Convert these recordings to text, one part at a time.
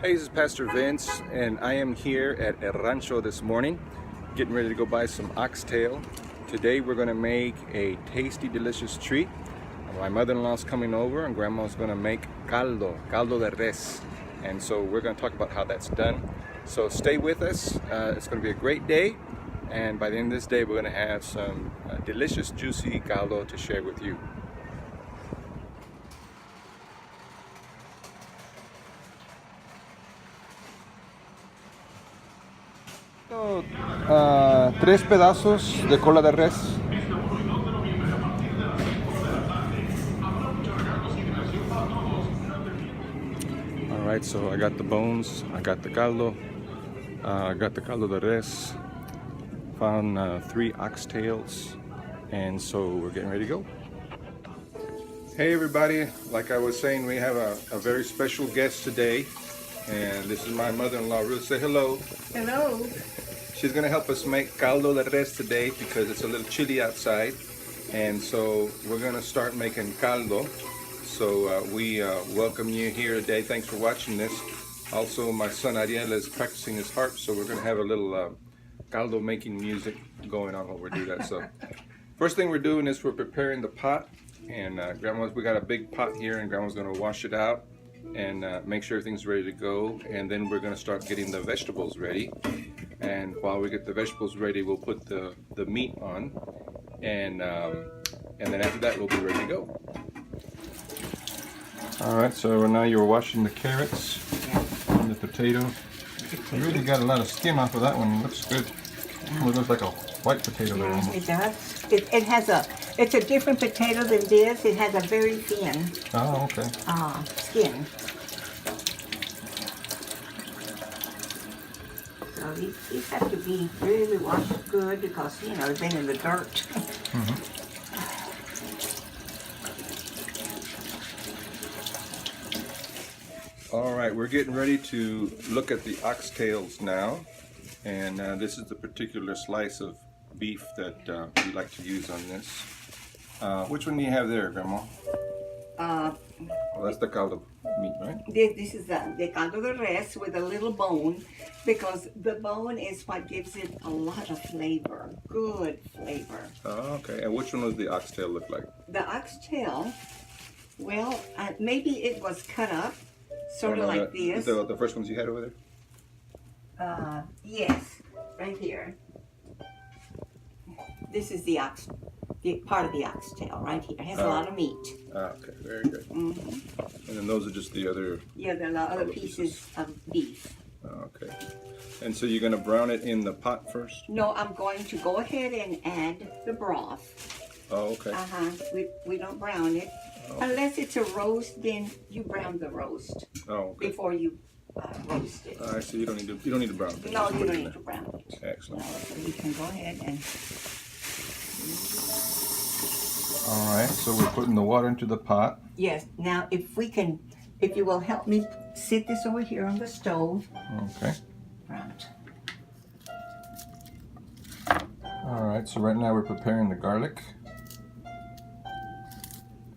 Hey, this is Pastor Vince, and I am here at El Rancho this morning, getting ready to go buy some oxtail. Today we're going to make a tasty, delicious treat. My mother-in-law's coming over, and Grandma's going to make caldo de res. And so we're going to talk about how that's done. So stay with us. It's going to be a great day, and by the end of this day we're going to have some delicious, juicy caldo to share with you. Tres pedazos de cola de res. Alright, so I got the bones, I got the caldo, I got the caldo de res, found 3 oxtails, and so we're getting ready to go. Hey everybody, like I was saying, we have a very special guest today, and this is my mother-in-law. Ruth, say hello. Hello. She's going to help us make caldo de res today because it's a little chilly outside, and so we're going to start making caldo. So we welcome you here today. Thanks for watching this. Also, my son Ariel is practicing his harp, so we're going to have a little caldo making music going on while we do that. So first thing we're doing is we're preparing the pot, and we got a big pot here, and Grandma's going to wash it out and make sure everything's ready to go, and then we're going to start getting the vegetables ready. And while we get the vegetables ready, we'll put the meat on, and then after that we'll be ready to go. Alright, so now you're washing the carrots and the potato. You really got a lot of skin off of that one. It looks good. It looks like a white potato there almost. It does. It's a different potato than this. It has a very thin Okay. skin. So these have to be really washed good because, you know, they've been in the dirt. Alright, we're getting ready to look at the oxtails now. And this is the particular slice of beef that we like to use on this. Which one do you have there, Grandma? Well, that's the caldo meat, right? This is the caldo de res with a little bone, because the bone is what gives it a lot of flavor, good flavor. Oh, okay. And which one does the oxtail look like? The oxtail, well, maybe it was cut up, sort of like this. The first ones you had over there? Yes, right here. This is the part of the oxtail right here. It has a lot of meat. Okay, very good. And then those are just the other... Yeah, there are other pieces of beef. Okay. And so you're going to brown it in the pot first? No, I'm going to go ahead and add the broth. Oh, okay. We don't brown it. Unless it's a roast, then you brown the roast before you roast it. I see. You don't need to brown it. No, you don't need to brown it. Excellent. No, so you can go ahead and... Alright, so we're putting the water into the pot. Yes. Now, if you will help me sit this over here on the stove. Okay. Right. Alright, so right now we're preparing the garlic.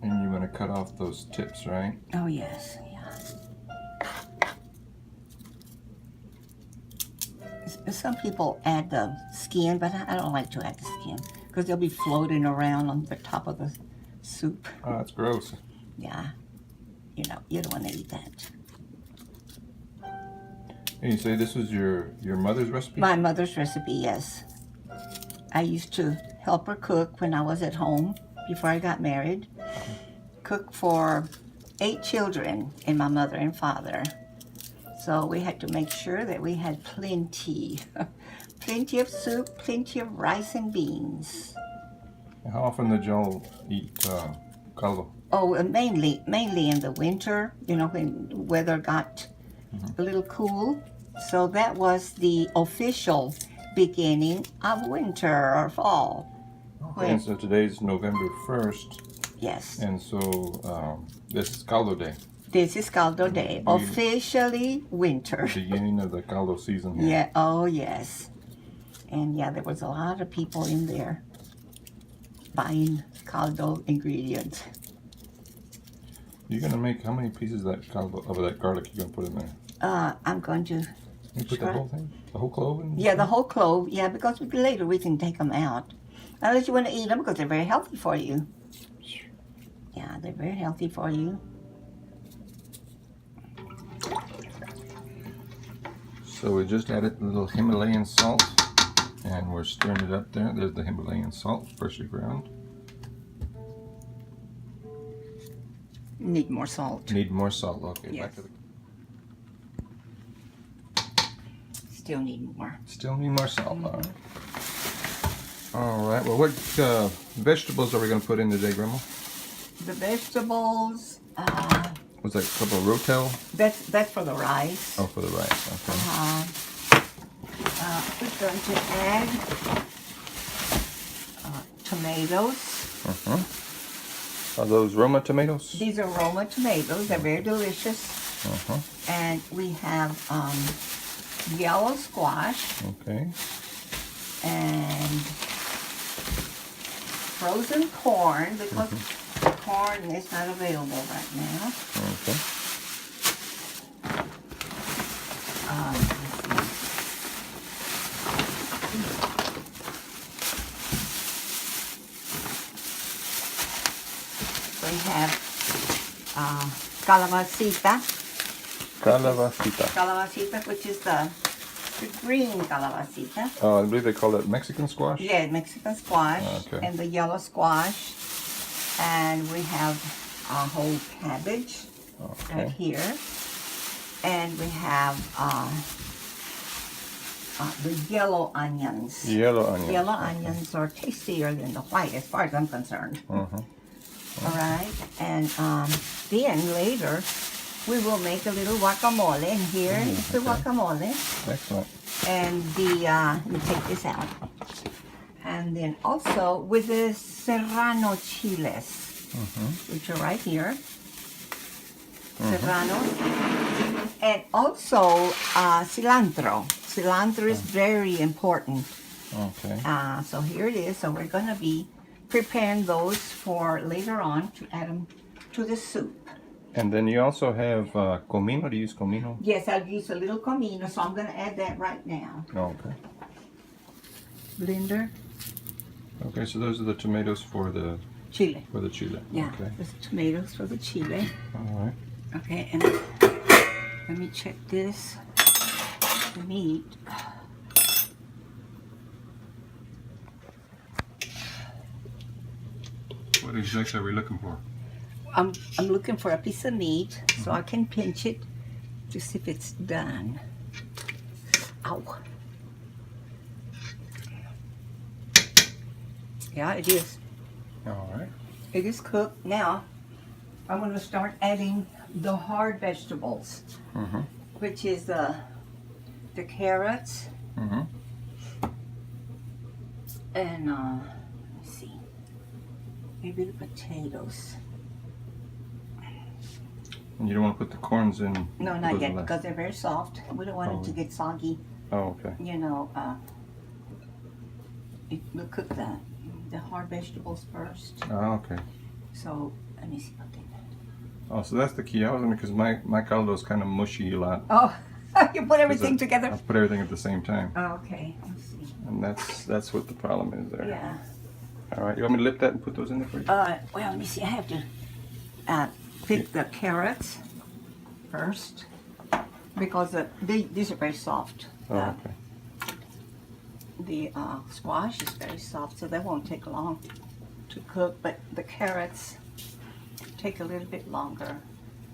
And you're going to cut off those tips, right? Oh, yes. Yeah. Some people add the skin, but I don't like to add the skin because they'll be floating around on the top of the soup. Oh, that's gross. Yeah. You know, you don't want to eat that. And you say this was your mother's recipe? My mother's recipe, yes. I used to help her cook when I was at home before I got married. Cook for 8 children and my mother and father. So we had to make sure that we had plenty. Plenty of soup, plenty of rice and beans. How often did y'all eat caldo? Oh, mainly in the winter, you know, when weather got a little cool. So that was the official beginning of winter or fall. Okay, and so today's November 1st. Yes. And so this is caldo day. This is caldo day, officially winter. Beginning of the caldo season here. Yeah, oh yes. And yeah, there was a lot of people in there buying caldo ingredients. You're gonna make how many pieces of that caldo, of that garlic you're gonna put in there? I'm going to. You put the Try- whole thing? The whole clove in? Yeah, the whole clove. Yeah, because later we can take them out. Unless you want to eat them because they're very healthy for you. Yeah, they're very healthy for you. So we just added a little Himalayan salt and we're stirring it up there. There's the Himalayan salt, freshly ground. Need more salt. Need more salt. Okay, Yes. back to the... Still need more. Still need more salt. All right. Well, what vegetables are we going to put in today, Grandma? The vegetables. Was that a couple of rotel? That's for the rice. Oh, for the rice. Okay. We're going to add tomatoes. Are those Roma tomatoes? These are Roma tomatoes. They're very delicious. And we have yellow squash Okay. and frozen corn because corn is not available right now. Okay. We have calabacita, Calabacita. which is the green calabacita. I believe they call it Mexican squash. Yeah, Mexican squash Okay. and the yellow squash. And we have a whole cabbage right Okay. here. And we have the yellow onions. Yellow onion. Yellow onions are tastier than the white as far as I'm concerned. All right, and then later we will make a little guacamole, and here is the guacamole. Excellent. And let me take this out. And then also with the serrano chiles, which are right here. Serrano. And also cilantro. Cilantro is very important. Okay. So here it is. So we're going to be preparing those for later on to add them to the soup. And then you also have comino. Do you use comino? Yes, I'll use a little comino, so I'm going to add that right now. Okay. Blender. Okay, so those are the tomatoes for the Chile. chile. Yeah, Okay. the tomatoes for the chile. All right. Okay, and let me check this. The meat. What exactly are we looking for? I'm looking for a piece of meat so I can pinch it to see if it's done. Ow. Yeah, it is. All right. It is cooked. Now, I'm going to start adding the hard vegetables, which is the carrots and let me see, maybe the potatoes. And you don't want to put the corns in? No, not yet, because they're very soft. We don't want it to get soggy. Oh, okay. You know, we'll cook the hard vegetables first. Oh, okay. So let me see what they. Oh, so that's the key. I was because my caldo is kind of mushy a lot. Oh, you put everything together. I put everything at the same time. Oh, okay, let's see. And that's what the problem is there. Yeah. All right. You want me to lift that and put those in there for you? Well, let me see. I have to pick the carrots first because these are very soft. Oh, okay. The squash is very soft, so that won't take long to cook. But the carrots take a little bit longer.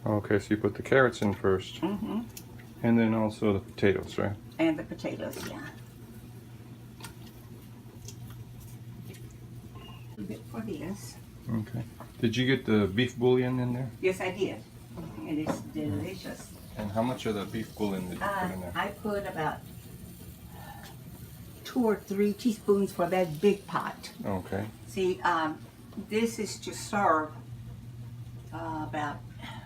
Okay, so you put the carrots in first. And then also the potatoes, right? And the potatoes, yeah. A bit for this. Okay. Did you get the beef bouillon in there? Yes, I did. It is delicious. And how much of the beef bouillon did you put in there? I put about 2 or 3 teaspoons for that big pot. Okay. See, this is to serve about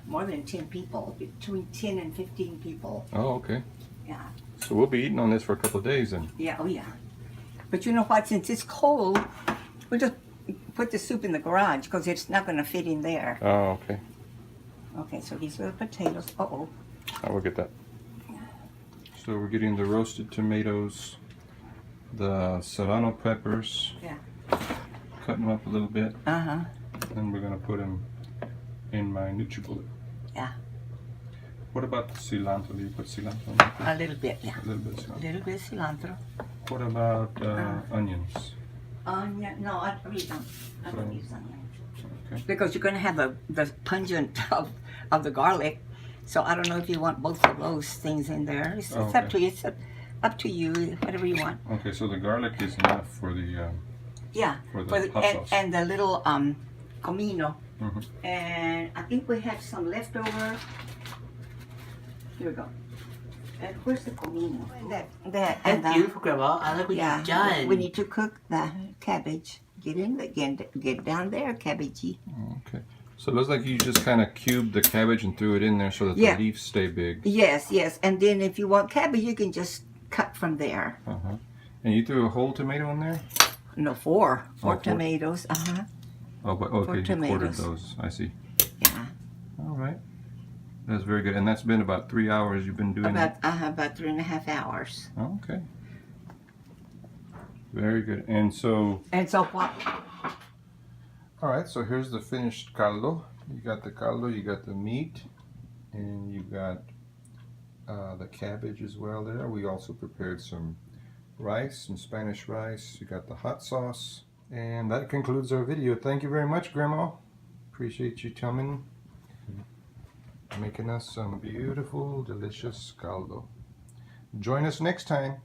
more than 10 people, between 10 and 15 people. Oh, okay. Yeah. So we'll be eating on this for a couple of days then. Yeah, oh yeah. But you know what, since it's cold, we'll just put the soup in the garage because it's not going to fit in there. Oh, okay. Okay, so these are the potatoes. Uh-oh. I will get that. So we're getting the roasted tomatoes, the serrano peppers. Yeah. Cutting them up a little bit. Uh-huh. Then we're gonna put them in my NutriBullet. Yeah. What about the cilantro? Do you put cilantro in there? A little bit, yeah. A little bit of cilantro. A little bit of cilantro. What about onions? Onion, no, I really don't. I don't use onion. Okay. Because you're going to have the pungent of the garlic. So I don't know if you want both of those things in there. It's up to you. It's up to you, whatever you want. Okay, so the garlic is enough for the Yeah. for the hot sauce. And the little comino. Mm-hmm. And I think we have some leftover. Here we go. And where's the comino? That and That's beautiful, Grandma. I like what yeah, you've done. we need to cook the cabbage. Get in again. Get down there, cabbagey. Okay. So it looks like you just kind of cubed the cabbage and threw it in there so that Yeah. the leaves stay big. Yes, yes. And then if you want cabbage, you can just cut from there. Uh-huh. And you threw a whole tomato in there? No, four four. tomatoes. Uh-huh. Oh, but okay, you quartered tomatoes. those. I see. Yeah. All right. That's very good. And that's been about 3 hours you've been doing it? About 3.5 hours. Oh, okay. Very good. And so, And so what? all right, so here's the finished caldo. You got the caldo, you got the meat, and you got the cabbage as well there. We also prepared some rice, some Spanish rice. You got the hot sauce. And that concludes our video. Thank you very much, Grandma. Appreciate you coming, making us some beautiful, delicious caldo. Join us next time.